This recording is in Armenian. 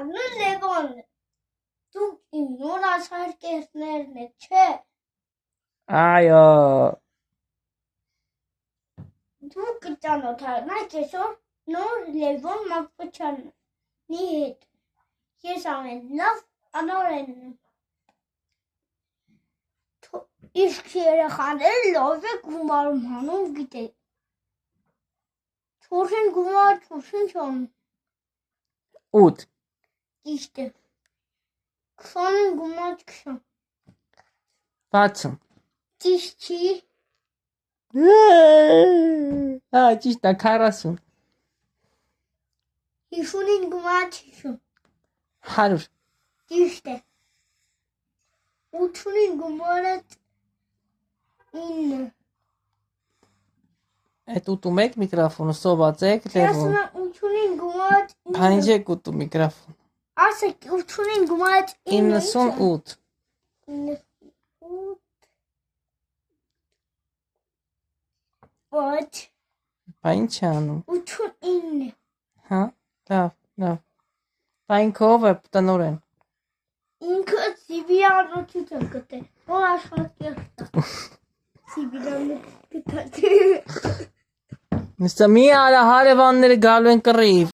Նու լեգոն դու իմ նոր աշխարհներն է չէ Այո դու կճանոթանաս այսօր նոր լեգոն մակվչանի հետ ես ամեն լավ անորեն իսկ երեխաները լավ է գումարում հանում գիտե Թուրքին գումար թուրքին չոն 8 ճիշտ է 20-ին գումար 20 60 ճիշտ չի Հա ճիշտ է 40 50-ին գումար 50 100 ճիշտ է 80-ին գումարը 9 Այդ ուտում եք միկրոֆոնը սոված եք լեվում 80-ին գումարը Բանի չեք ուտում միկրոֆոն ասեք 80-ին գումարը 98 What? Բա ինչ է անում 89 Հա լավ Բայնքով է տնորեն ինքը Սիբիրանոց է գտել որ աշխատել Սիբիրանոց գտել Նստա մի արա հարևանները գալու են կռիվ